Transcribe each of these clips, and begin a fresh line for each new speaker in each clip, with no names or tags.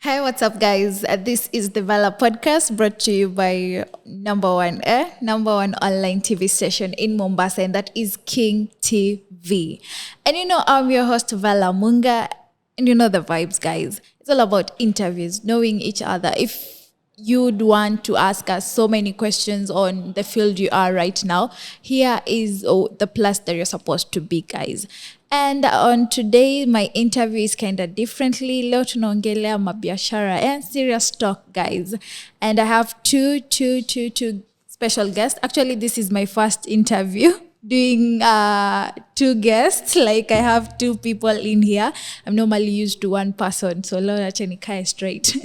Hi, what's up, guys? This is the Velah podcast brought to you by number one online TV station in Mombasa, and that is KingTv. And I'm your host, Velah Munga, and you know the vibes, guys. It's all about interviews, knowing each other. If you'd want to ask us so many questions on the field you are right now, here is the place that you're supposed to be, guys. And on today, my interview is kind of differently. Leo tunaongelea mabiashara and serious talk, guys. And I have two special guests. Actually, this is my first interview doing two guests. Like, I have two people in here. I'm normally used to one person, so leo acha nikae straight.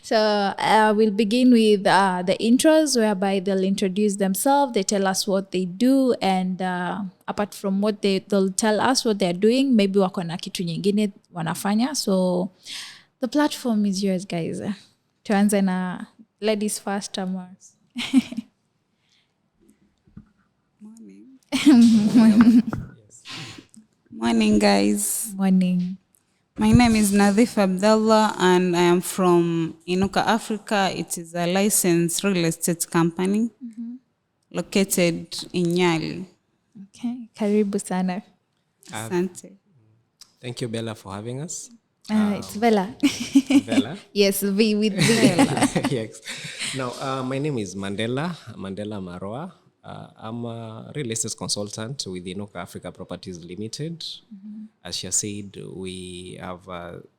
So we'll begin with the intros, whereby they'll introduce themselves, they tell us what they do, and apart from what they'll tell us what they're doing, maybe wako na kitu nyingine wanafanya. So the platform is yours, guys. Tuanze na ladies first, Mars.
Morning, guys.
Morning.
My name is Nadif Abdallah and I am from Inuka Africa. It is a licensed real estate company located in Nyali.
Okay, karibu sana.
Asante.
Thank you, Bella, for having us.
It's Velah.
Bella?
Yes, V with Velah.
Yes. Now, my name is Mandela Maroa. I'm a real estate consultant with Inuka Africa Properties Limited. As she said, we have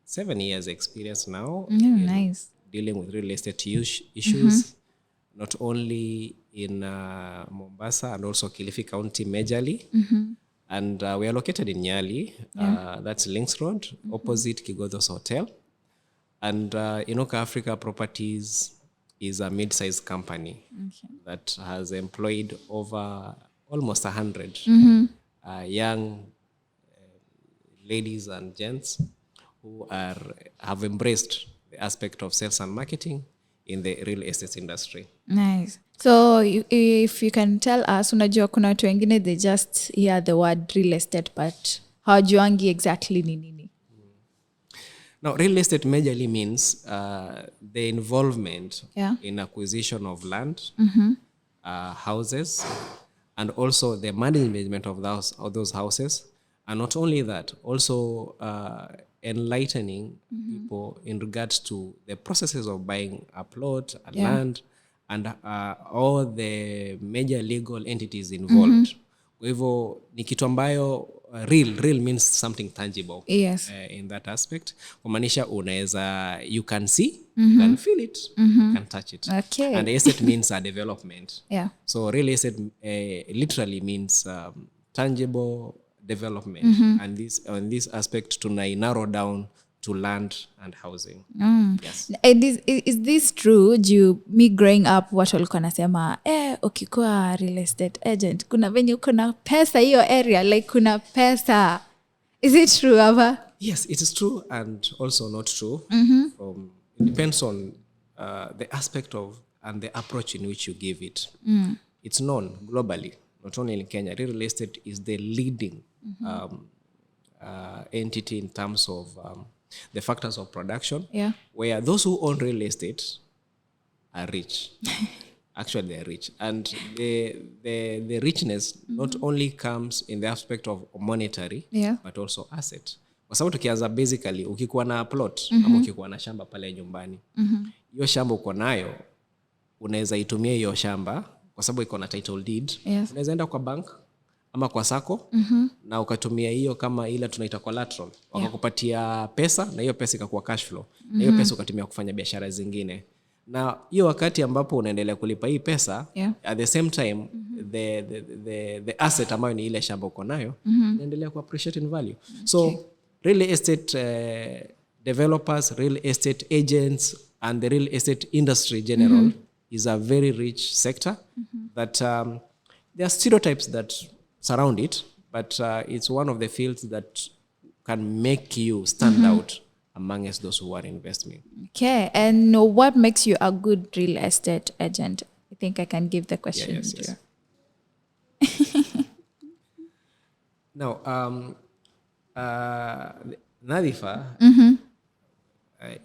7 years experience now
Nice.
dealing with real estate issues, not only in Mombasa and also Kilifi County majorly. And we are located in Nyali. That's Links Road, opposite Kigodhos Hotel. And Inuka Africa Properties is a mid-sized company that has employed over almost 100 young ladies and gents who have embraced the aspect of sales and marketing in the real estate industry.
Nice. So if you can tell us, unajua kuna watu wengine they just hear the word real estate but hawajuangi exactly ni nini.
Now, real estate majorly means the involvement in acquisition of land, houses, and also the management of those houses. And not only that, also enlightening people in regards to the processes of buying a plot, a land, and all the major legal entities involved. Kwa hivyo ni kitu ambayo real means something tangible.
Yes.
In that aspect. Kumaanisha unaweza, you can see, you can feel it, you can touch it.
Okay.
And estate means a development.
Yeah.
So real estate literally means tangible development. And this aspect tunai narrow down to land and housing. Yes.
Is this true? Me growing up, watu walikuwa nasema ukikuwa real estate agent kuna venye kuna pesa hiyo area, like kuna pesa. Is it true, Ava?
Yes, it is true and also not true. It depends on the aspect of and the approach in which you give it. It's known globally, not only in Kenya. Real estate is the leading entity in terms of the factors of production, where those who own real estate are rich. Actually, they're rich. And the richness not only comes in the aspect of monetary, but also asset. Kwa sababu tukianza basically, ukikuwa na plot, ama ukikuwa na shamba pale nyumbani, hiyo shamba uko nayo, unaweza itumia hiyo shamba, kwa sababu iko na title deed, unaweza enda kwa bank, ama kwa sako, na ukatumia hiyo kama ile tunaita collateral. Wakakupatia pesa, na hiyo pesa ikakuwa cash flow. Na hiyo pesa ukatumia kufanya biashara zingine. Na hiyo wakati ambapo unaendelea kulipa hii pesa, at the same time, the asset ambayo ni ile shamba uko nayo, inaendelea ku appreciate in value. So, real estate developers, real estate agents, and the real estate industry general is a very rich sector that there are stereotypes that surround it, but it's one of the fields that can make you stand out amongst those who are investing.
Okay, and what makes you a good real estate agent? I think I can give the question.
Yes. Now, Nadifa,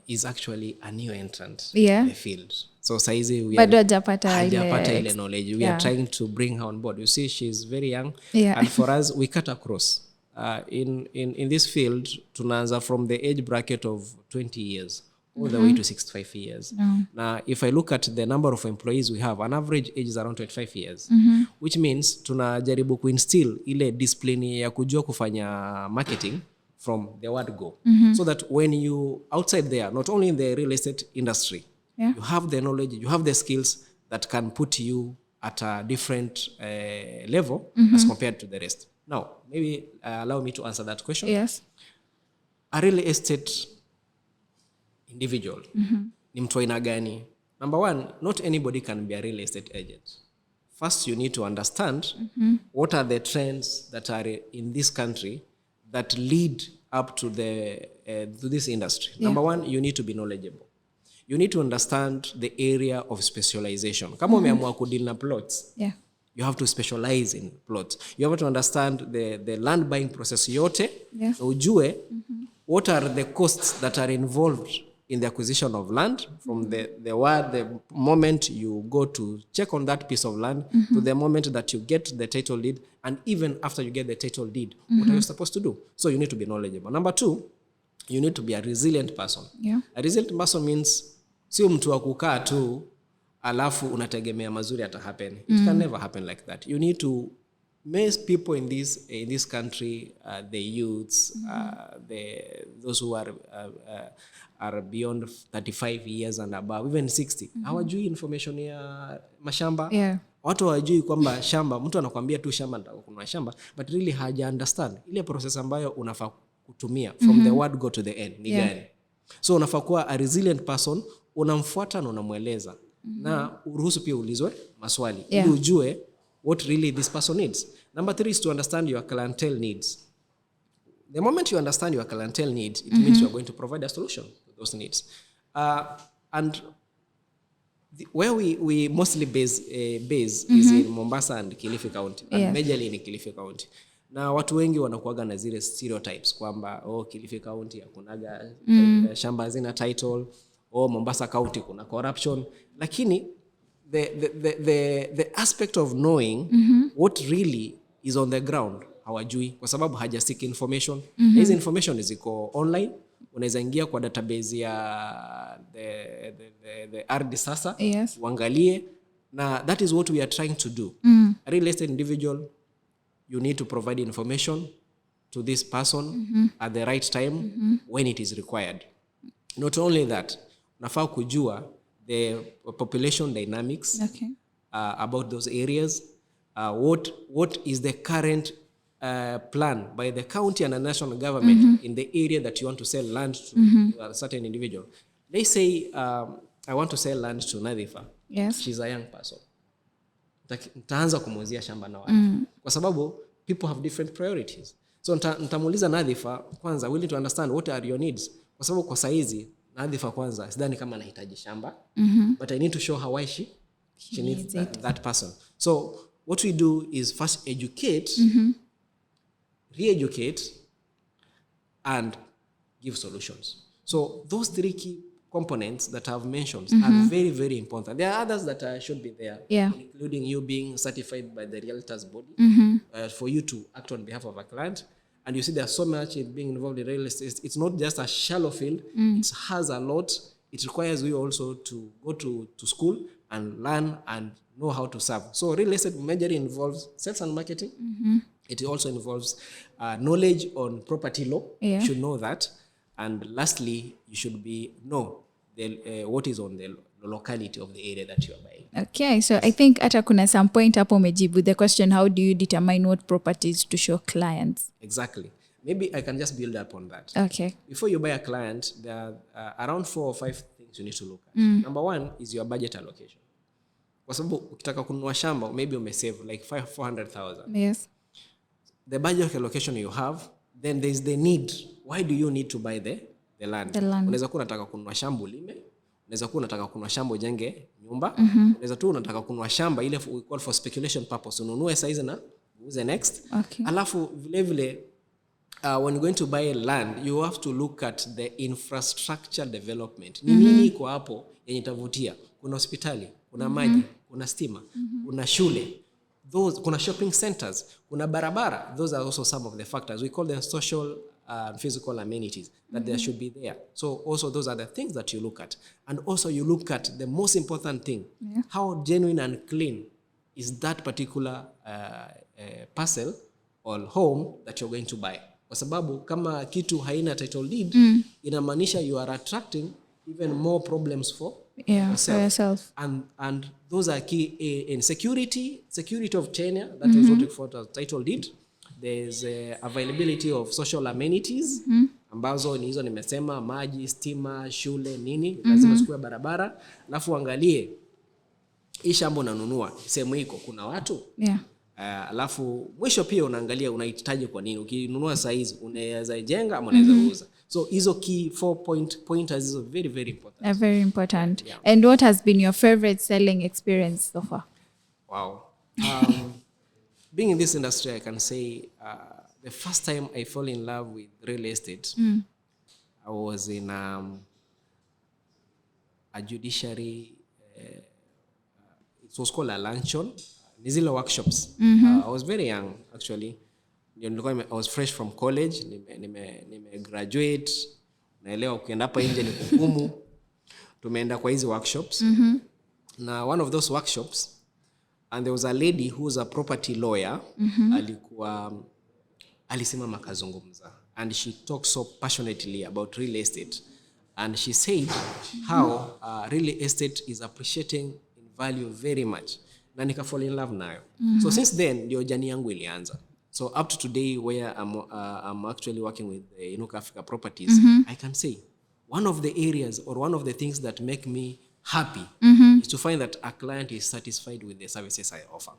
is actually a new entrant
Yeah.
in the field. So saizi we
Bado
are
hajapata
ile knowledge. We are trying to bring her on board. You see, she's very young.
Yeah.
And for us, we cut across. In this field, tunaanza from the age bracket of 20 years all the way to 65 years. Now, if I look at the number of employees we have, an average age is around 25 years, which means tunajaribu kuinstill ile discipline ya kujua kufanya marketing from the word go. So that when you outside there, not only in the real estate industry, you have the knowledge, you have the skills that can put you at a different level as compared to the rest. Now, maybe allow me to answer that question.
Yes.
A real estate individual, ni mtu aina gani? Number one, not anybody can be a real estate agent. First, you need to understand what are the trends that are in this country that lead up to to this industry. Number one, you need to be knowledgeable. You need to understand the area of specialization. Kama umeamua kudeal na plots, you have to specialize in plots. You have to understand the land buying process yote. So ujue what are the costs that are involved in the acquisition of land from the moment you go to check on that piece of land to the moment that you get the title deed, and even after you get the title deed, what are you supposed to do? So you need to be knowledgeable. Number two, you need to be a resilient person. A resilient person means sio mtu wa kukaa tu alafu unategemea mazuri ata happen. It can never happen like that. You need to most people in this country, the youths, those who are beyond 35 years and above, even 60, hawajui information ya mashamba. Watu hawajui kwamba shamba, mtu anakuambia tu shamba nataka kununua shamba, but really haja understand ile process ambayo unafaa kutumia from the word go to the end ni gani. So unafaa kuwa a resilient person, unamfuata na unamueleza na uruhusu pia ulizwe maswali ili ujue what really this person needs. Number three is to understand your clientele needs. The moment you understand your clientele needs, it means you are going to provide a solution to those needs. And where we mostly base is in Mombasa and Kilifi County, and majorly in Kilifi County. Na watu wengi wanakuaga na zile stereotypes kwamba Kilifi County hakunaga shamba zina title, Mombasa County kuna corruption. Lakini the aspect of knowing what really is on the ground hawajui kwa sababu hajasiki information. Hizi information ziko online, unaweza ingia kwa database ya the ardhi sasa, uangalie, na that is what we are trying to do. A real estate individual, you need to provide information to this person at the right time when it is required. Not only that, unafaa kujua the population dynamics about those areas. What is the current plan by the county and the national government in the area that you want to sell land to a certain individual. They say, I want to sell land to Nadhifa. She's a young person. Nitaanza kumuuzia shamba na wapi. Kwa sababu people have different priorities. So nitamuuliza Nadhifa kwanza, we need to understand what are your needs. Kwa sababu kwa saizi Nadhifa kwanza sidhani kama anahitaji shamba, but I need to show her why she needs that person. So what we do is first educate, re-educate, and give solutions. So those three key components that I've mentioned are very, very important. There are others that should be there, including you being certified by the realtors body for you to act on behalf of a client. And you see there's so much in being involved in real estate. It's not just a shallow field. It has a lot. It requires you also to go to school and learn and know how to serve. So real estate majorly involves sales and marketing. It also involves knowledge on property law. You should know that. And lastly, you should know what is on the locality of the area that you are buying.
Okay, so I think hata kuna some point hapo umejibu the question, how do you determine what properties to show clients?
Exactly. Maybe I can just build up on that.
Okay.
Before you buy a client, there are around 4 or 5 things you need to look at. Number one is your budget allocation. Kwa sababu ukitaka kununua shamba, maybe umesave like 400,000.
Yes.
The budget allocation you have, then there is the need. Why do you need to buy the land? Unaweza kuwa unataka kununua shamba ulime, unaweza kuwa unataka kununua shamba ujenge nyumba, unaweza tu unataka kununua shamba ile call for speculation purpose, ununue size na uuze next.
Okay.
Alafu vile vile when you're going to buy land, you have to look at the infrastructure development. Ni nini iko hapo yenye itavutia? Kuna hospitali, kuna maji, kuna stima, kuna shule, kuna shopping centers, kuna barabara. Those are also some of the factors. We call them social physical amenities that there should be there. So also those are the things that you look at. And also you look at the most important thing, how genuine and clean is that particular parcel or home that you're going to buy. Kwa sababu kama kitu haina title deed, inamaanisha you are attracting even more problems for yourself. And those are key in security of tenure, that is what we refer to as title deed. There's availability of social amenities, ambazo ni hizo nimesema, maji, stima, shule, nini, lazima chukue barabara, alafu angalie hii shamba unanunua sehemu iko kuna watu. Alafu mwisho pia unaangalia unahitaji kwa nini. Ukinunua size unaweza jenga ama unaweza uza. So hizo key 4 pointers are very, very important.
Very important. Yeah. And what has been your favorite selling experience so far?
Wow. Being in this industry, I can say the first time I fell in love with real estate, I was in a judiciary, it was called a luncheon, Nizila workshops. I was very young, actually. I was fresh from college, nime graduate, naelewa ukienda hapa nje ni kugumu. Tumeenda kwa hizi workshops. Na one of those workshops, and there was a lady who was a property lawyer, alisimama kazungumza, and she talked so passionately about real estate, and she said how real estate is appreciating in value very much, na nika fall in love nayo. So since then ndio jani yangu ilianza. So up to today, where I'm actually working with Inuka Properties, I can say one of the areas or one of the things that make me happy is to find that a client is satisfied with the services I offer.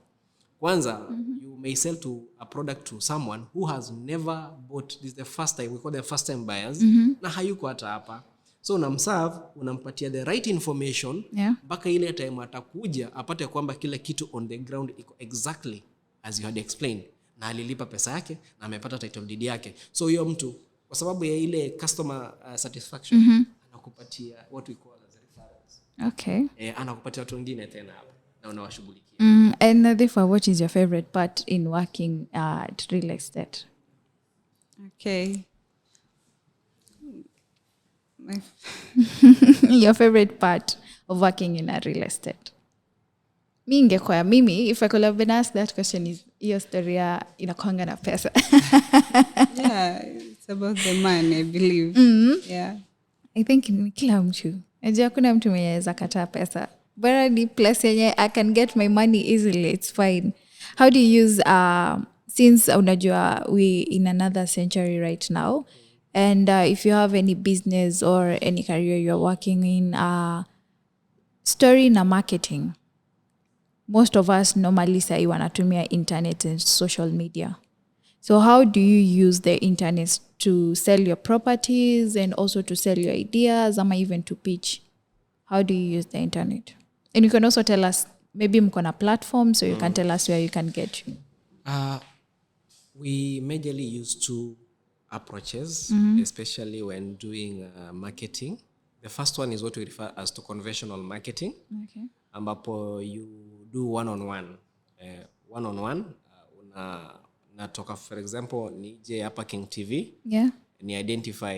Kwanza, you may sell to a product to someone who has never bought. This is the first time, we call them first time buyers, na hayuko hata hapa. So unamserve, unampatia the right information, mpaka ile time atakuja apate kwamba kila kitu on the ground iko exactly as you had explained, na alilipa pesa yake na amepata title deed yake. So hiyo mtu kwa sababu ya ile customer satisfaction, anakupatia what we call as referrals.
Okay.
Anakupatia watu wengine tena hapo na unawashughulikia.
And therefore, what is your favorite part in working at real estate?
Okay.
Your favorite part of working in a real estate? Mimi, if I could have been asked that question, is your story inakuanga na pesa?
Yeah, it's about the money, I believe. Yeah.
I think ni kila mtu. Najua kuna mtu mwenye anaweza kataa pesa. Bora ni place yenye I can get my money easily, it's fine. How do you use, since unajua we in another century right now, and if you have any business or any career you're working in, story na marketing, most of us normally say wanatumia internet and social media. So how do you use the internet to sell your properties and also to sell your ideas, or even to pitch? How do you use the internet? And you can also tell us, maybe mko na platform, so you can tell us where you can get you.
We majorly use two approaches, especially when doing marketing. The first one is what we refer as to conventional marketing.
Okay.
Ambapo you do one-on-one. Natoka, for example, nije hapa KingTv.
Yeah.
Ni identify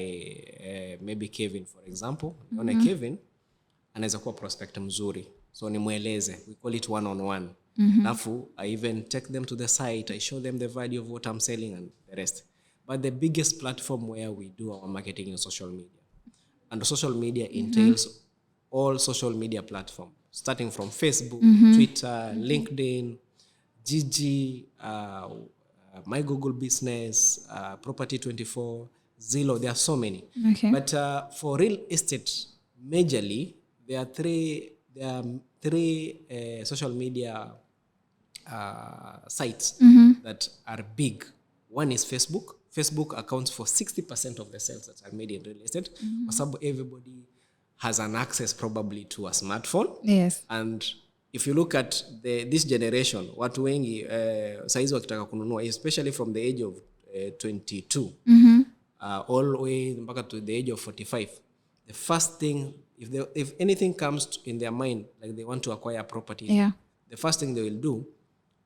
maybe Kevin, for example. Nione Kevin anaweza kuwa prospect mzuri. So nimweleze. We call it one-on-one. Alafu, I even take them to the site. I show them the value of what I'm selling and the rest. But the biggest platform where we do our marketing is social media. And the social media entails all social media platforms, starting from Facebook, Twitter, LinkedIn, Gigi, My Google Business, Property24, Zillow. There are so many.
Okay.
But for real estate, majorly, there are three social media sites that are big. One is Facebook. Facebook accounts for 60% of the sales that are made in real estate. So everybody has an access probably to a smartphone.
Yes.
And if you look at this generation, watu wengi saizi wakitaka kununua, especially from the age of 22, all the way back to the age of 45, the first thing, if anything comes in their mind, like they want to acquire property, the first thing they will do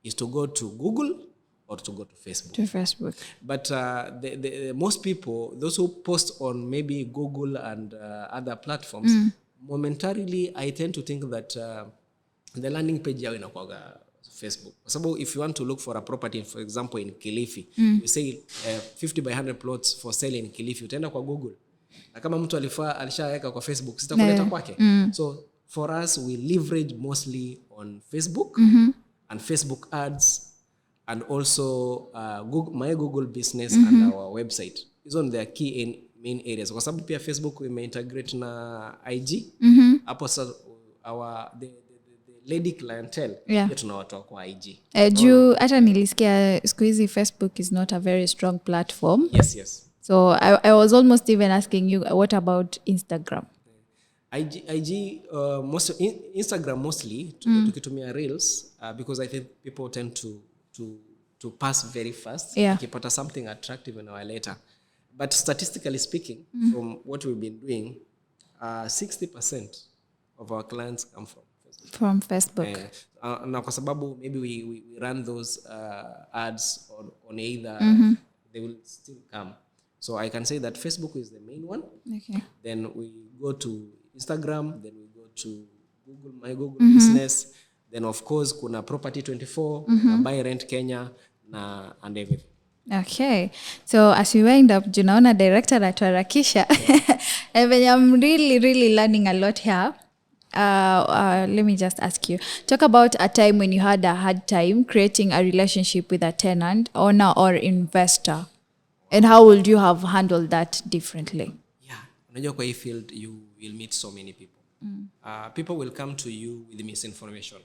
is to go to Google or to go to Facebook. But the most people, those who post on maybe Google and other platforms, momentarily I tend to think that the landing page yao inakuwaga Facebook. So if you want to look for a property, for example, in Kilifi, you say 50 by 100 plots for sale in Kilifi, utaenda kwa Google. Na kama mtu alishaweka kwa Facebook, sitakuleta kwake. So for us, we leverage mostly on Facebook and Facebook ads, and also my Google business and our website. These are the key main areas. Kwa sababu pia Facebook we integrate na IG. Hapo the lady clientele tunawatoa kwa IG.
Juu hata nilisikia siku hizi Facebook is not a very strong platform.
Yes.
So I was almost even asking you, what about Instagram?
IG Instagram mostly tukitumia reels because I think people tend to pass very fast. Ukipata something attractive in our later. But statistically speaking, from what we've been doing, 60% of our clients come from Facebook. Na kwa sababu maybe we run those ads on either, they will still come. So I can say that Facebook is the main one.
Okay.
Then we go to Instagram, then we go to Google, my Google business. Then of course kuna Property 24, Buy Rent Kenya, and everything.
Okay. So as we wind up, Junaona director atuharakisha. And I'm really learning a lot here. Let me just ask you. Talk about a time when you had a hard time creating a relationship with a tenant, owner or investor. And how would you have handled that differently?
Yeah. Unajua kwa hii field, you will meet so many people. People will come to you with misinformation.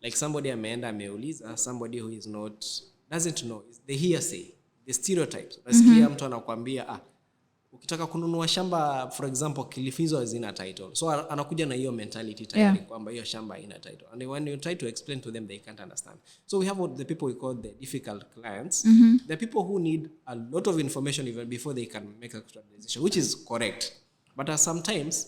Like somebody ameuliza, somebody who is not, doesn't know. It's the hearsay, the stereotypes. Unasikia mtu anakuambia, ukitaka kununua shamba, for example, Kilifi hizo hazina title. So anakuja na hiyo mentality tayari kwamba hiyo shamba haina title. And when you try to explain to them, they can't understand. So we have the people we call the difficult clients. The people who need a lot of information even before they can make a decision, which is correct. But sometimes,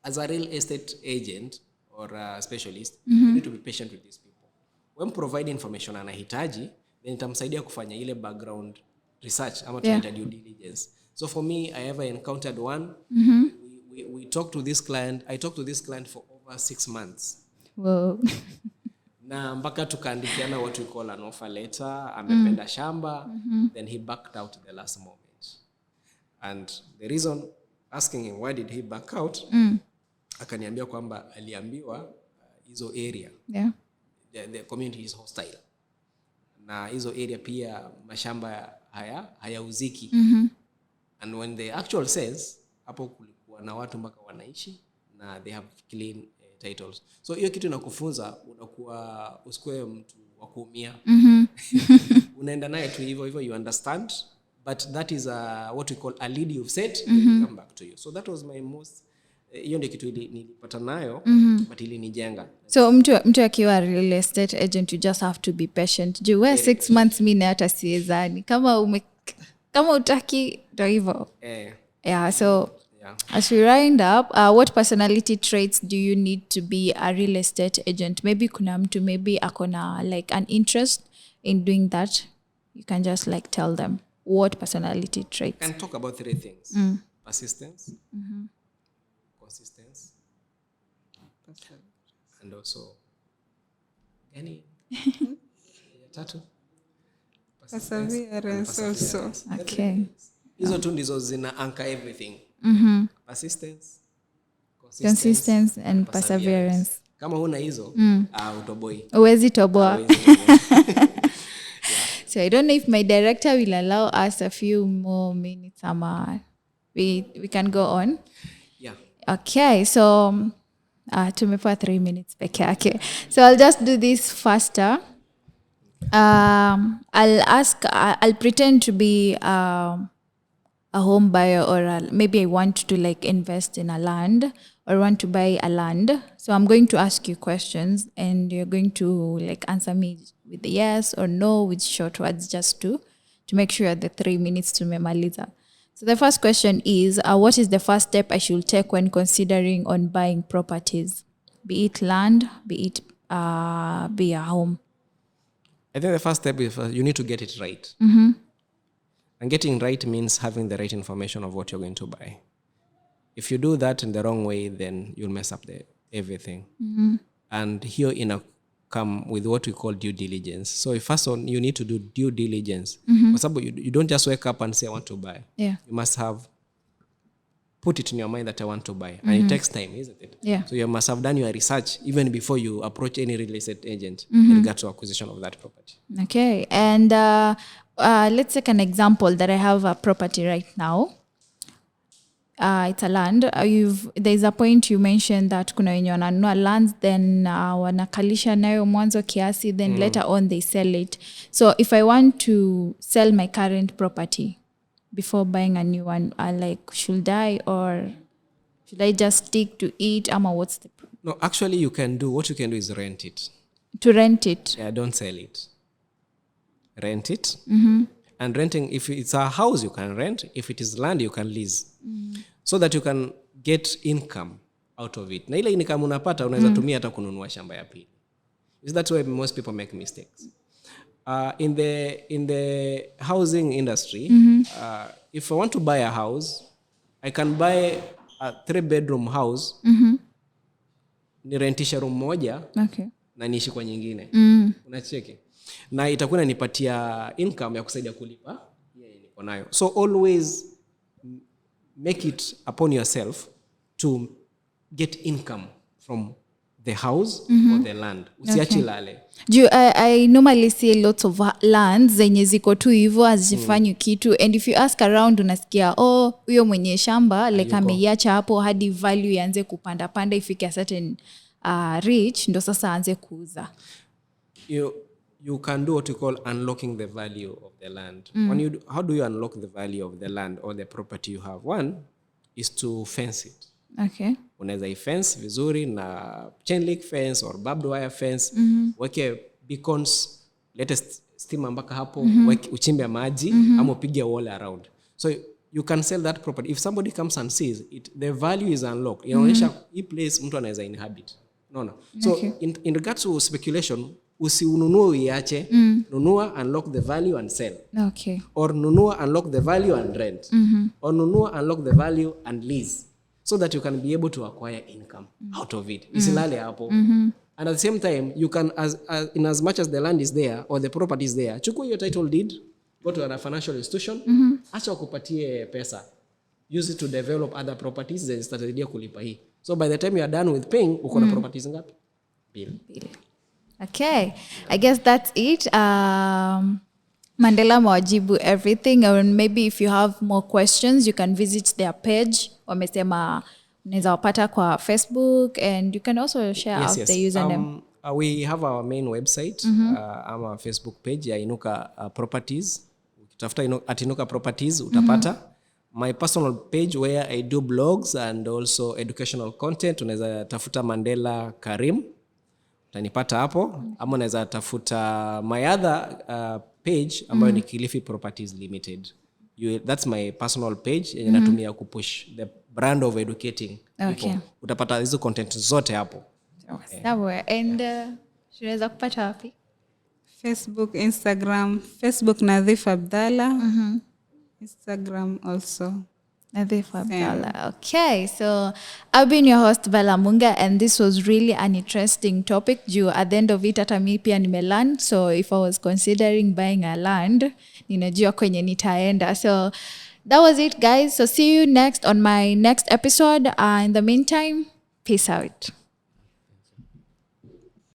as a real estate agent or a specialist, you need to be patient with these people. When provide information anahitaji, then itamsaidia kufanya ile background research ama tunaita due diligence. So for me, I ever encountered one. We talked to this client. I talked to this client for over 6 months.
Whoa.
Na mpaka tukaandikiana what we call an offer letter. Amependa shamba. Then he backed out the last moment. And the reason, asking him why did he back out, akaniambia kwamba aliambiwa hizo area. The community is hostile. Na hizo area pia mashamba hayauziki. And when the actual says, hapo kulikuwa na watu mpaka wanaishi na they have clean titles. So hiyo kitu inakufunza unakuwa usikue mtu wa kuumia. Unaenda naye tu hivyo you understand, but that is what we call a lead you've set, will come back to you. So that was my most hiyo ndio kitu nilipata nayo, but ilinijenga.
So mtu akiwa real estate agent, you just have to be patient. Juu 6 months mimi hata siezani. Kama utaki ndo hivyo. So as we wind up, what personality traits do you need to be a real estate agent? Maybe kuna mtu maybe akona like an interest in doing that. You can just like tell them what personality traits.
I can talk about 3 things. Persistence, consistency, and also tatu.
Perseverance also.
Okay.
Hizo tu ndizo zina anchor everything. Persistence,
consistency and perseverance.
Kama huna hizo, utoboi.
Uwezi toboa. So I don't know if my director will allow us a few more minutes. We can go on.
Yeah.
Okay, so tumepewa 3 minutes peke yake. So I'll just do this faster. I'll pretend to be a home buyer, or maybe I want to like invest in a land or want to buy a land. So I'm going to ask you questions and you're going to like answer me with yes or no with short words, just to to make sure the 3 minutes tumemaliza. So the first question is, what is the first step I should take when considering on buying properties? Be it land, be a home.
I think the first step is you need to get it right. And getting right means having the right information of what you're going to buy. If you do that in the wrong way, then you'll mess up everything. And here come with what we call due diligence. So first on, you need to do due diligence. For example, you don't just wake up and say, I want to buy.
Yeah.
You must have put it in your mind that I want to buy. And it takes time, isn't it?
Yeah.
So you must have done your research even before you approach any real estate agent in regard to acquisition of that property. Okay.
And let's take an example that I have a property right now. It's a land. There's a point you mentioned that kuna wenye wananunua lands, then wanakalisha nayo mwanzo kiasi, then later on they sell it. So if I want to sell my current property before buying a new one, should I just stick to it? What's the problem?
No, actually what you can do is rent it.
To rent it?
Yeah, don't sell it. Rent it. And renting, if it's a house, you can rent. If it is land, you can lease. So that you can get income out of it. Na ile income unapata, unaweza tumia hata kununua shamba ya pili. That's why most people make mistakes. In the housing industry, if I want to buy a house, I can buy a 3-bedroom house, nirentisha room moja, na niishi kwa nyingine. Unacheki? Na itakuwa inanipatia income ya kusaidia kulipa niko nayo. So always make it upon yourself to get income from the house or the land. Usiachi lale.
I normally see lots of lands zenye ziko tu hivyo hazifanyi kitu, and if you ask around unasikia huyo mwenye shamba ameiacha hapo hadi value ianze kupanda ifike a certain reach ndo sasa aanze kuuza.
You can do what you call unlocking the value of the land. How do you unlock the value of the land or the property you have? One is to fence it.
Okay.
Unaweza ifence vizuri na chain link fence or barbed wire fence. Weke beacons, lete stima mpaka hapo, uchimbe maji, ama upige wall around. So you can sell that property. If somebody comes and sees it, the value is unlocked. Inaonyesha hii place mtu anaweza inhabit. No. So in regards to speculation, usiununue uiache, nunua, unlock the value and sell.
Okay.
Or nunua, unlock the value and rent. Or nunua, unlock the value and lease. So that you can be able to acquire income out of it. Isilale hapo. And at the same time, you can, in as much as the land is there or the property is there, chukua your title deed, go to a financial institution, acha wakupatie pesa. Use it to develop other properties, then start kulipa hii. So by the time you are done with paying, uko na properties ngapi? Bill.
Okay, I guess that's it. Mandela mawajibu everything, and maybe if you have more questions, you can visit their page. Wamesema unaweza wapata kwa Facebook, and you can also share out the username.
We have our main website, our Facebook page ya Inuka Properties. Ukitafuta at Inuka Properties utapata. My personal page where I do blogs and also educational content, unaweza tafuta Mandela Karim. Utanipata hapo. Ama unaweza tafuta my other page ambayo ni Kilifi Properties Limited. That's my personal page yenye natumia kupush the brand of educating people. Utapata hizo content zote hapo.
Sawa. And tunaweza kupata wapi?
Facebook, Instagram. Facebook Nadhif Abdalla. Instagram also.
Nadhif Abdalla. Okay, so I've been your host Velah Munga, and this was really an interesting topic. At the end of it, hata mi pia nimelearn. So if I was considering buying a land, ninajua kwenye nitaenda. So that was it, guys. So see you next on my next episode. In the meantime, peace out.